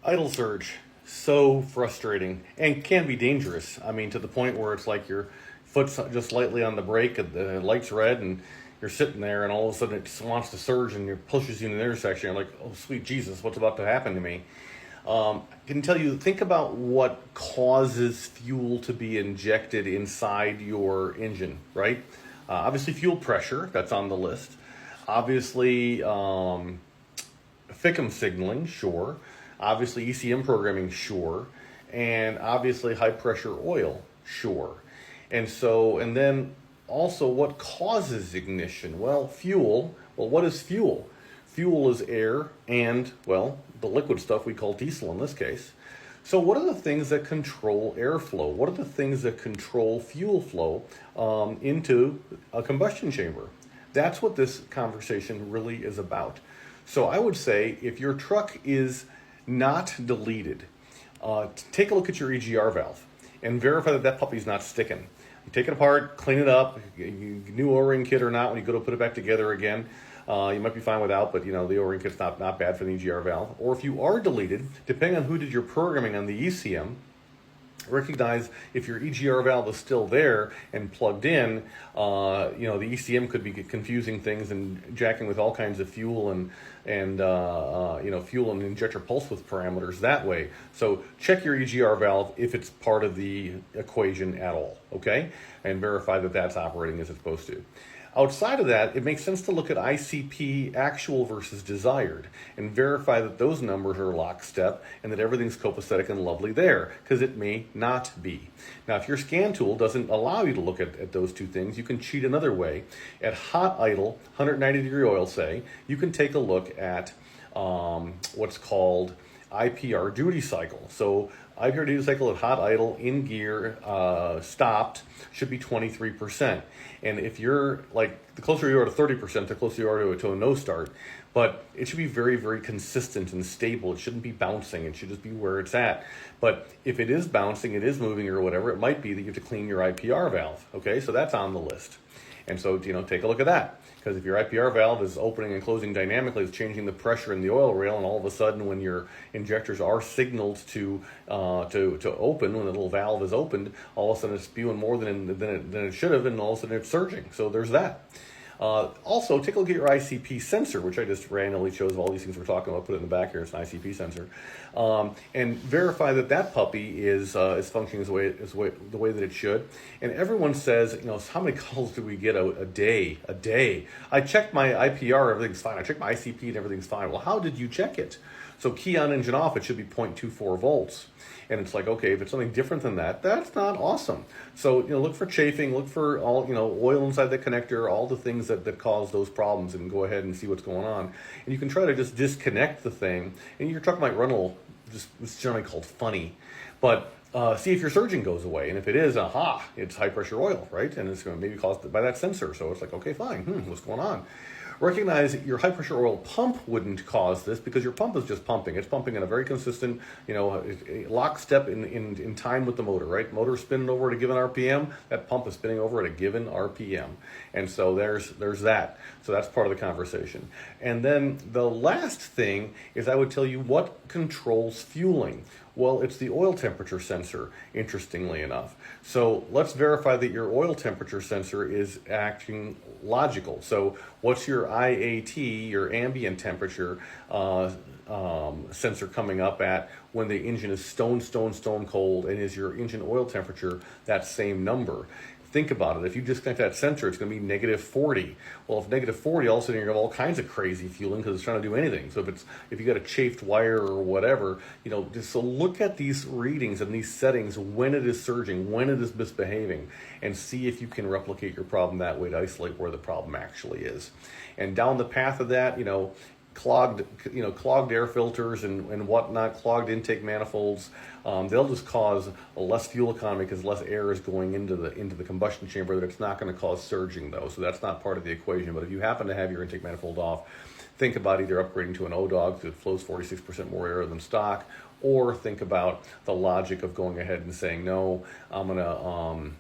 Idle surge, so frustrating and can be dangerous. I mean, to the point where it's like your foot's just lightly on the brake, and the light's red, and you're sitting there, and all of a sudden it just wants to surge and it pushes you in the intersection. You're like, oh, sweet Jesus, what's about to happen to me? I can tell you, think about what causes fuel to be injected inside your engine, right? Obviously, fuel pressure, that's on the list. Obviously, FICM signaling, sure. Obviously, ECM programming, sure. And obviously, high pressure oil, sure. And then also, what causes ignition? Well, fuel. Well, what is fuel? Fuel is air and, well, the liquid stuff we call diesel in this case. So what are the things that control airflow? What are the things that control fuel flow into a combustion chamber? That's what this conversation really is about. So I would say if your truck is not deleted, take a look at your EGR valve and verify that that puppy's not sticking. You take it apart, clean it up, new O-ring kit or not, when you go to put it back together again, you might be fine without, but the O-ring kit's not bad for the EGR valve. Or if you are deleted, depending on who did your programming on the ECM, recognize if your EGR valve is still there and plugged in, the ECM could be confusing things and jacking with all kinds of fuel and fuel and injector pulse width parameters that way. So check your EGR valve if it's part of the equation at all, okay? And verify that that's operating as it's supposed to. Outside of that, it makes sense to look at ICP actual versus desired and verify that those numbers are lockstep and that everything's copacetic and lovely there, because it may not be. Now, if your scan tool doesn't allow you to look at those two things, you can cheat another way. At hot idle, 190-degree oil, say, you can take a look at what's called IPR duty cycle. So IPR duty cycle at hot idle, in gear, stopped, should be 23%. And if you're like, the closer you are to 30%, the closer you are to a no start. But it should be very, very consistent and stable. It shouldn't be bouncing. It should just be where it's at. But if it is bouncing, it is moving or whatever, it might be that you have to clean your IPR valve. Okay, so that's on the list. And so, take a look at that. Because if your IPR valve is opening and closing dynamically, it's changing the pressure in the oil rail, and all of a sudden when your injectors are signaled to open, when the little valve is opened, all of a sudden it's spewing more than it should have, and all of a sudden it's surging. So there's that. Also, take a look at your ICP sensor, which I just randomly chose of all these things we're talking about. Put it in the back here. It's an ICP sensor, and verify that that puppy is functioning the way that it should. And everyone says, how many calls do we get a day? A day. I checked my IPR, everything's fine. I checked my ICP, and everything's fine. Well, how did you check it? So key on, engine off, it should be 0.24 volts. And it's like, okay, if it's something different than that, that's not awesome. So, look for chafing, look for all, oil inside the connector, all the things that cause those problems, and go ahead and see what's going on. And you can try to just disconnect the thing, and your truck might run a little, it's generally called funny. But see if your surging goes away. And if it is, it's high pressure oil, right? And it's going to maybe caused by that sensor. So it's like, okay, fine, what's going on? Recognize that your high pressure oil pump wouldn't cause this, because your pump is just pumping. It's pumping in a very consistent, lockstep in time with the motor, right? Motor spinning over at a given RPM, that pump is spinning over at a given RPM. And so there's that. So that's part of the conversation. And then the last thing is I would tell you what controls fueling. Well, it's the oil temperature sensor, interestingly enough. So let's verify that your oil temperature sensor is acting logical. So what's your IAT, your ambient temperature sensor coming up at when the engine is stone cold, and is your engine oil temperature that same number? Think about it. If you disconnect that sensor, it's going to be negative 40. Well, if negative 40, all of a sudden you're going to have all kinds of crazy fueling because it's trying to do anything. So if you got a chafed wire or whatever, so look at these readings and these settings when it is surging, when it is misbehaving, and see if you can replicate your problem that way to isolate where the problem actually is. And down the path of that, clogged air filters and whatnot, clogged intake manifolds, they'll just cause a less fuel economy because less air is going into the combustion chamber. That it's not going to cause surging though, so that's not part of the equation. But if you happen to have your intake manifold off, think about either upgrading to an O-Dog that flows 46% more air than stock, or think about the logic of going ahead and saying, no, I'm going to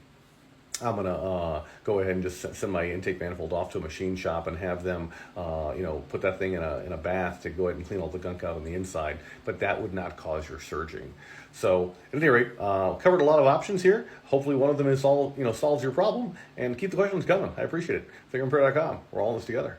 I'm gonna go ahead and just send my intake manifold off to a machine shop and have them, put that thing in a bath to go ahead and clean all the gunk out on the inside. But that would not cause your surging. So at any rate, covered a lot of options here. Hopefully, one of them is solves your problem. And keep the questions coming. I appreciate it. FICMRepair.com. We're all in this together.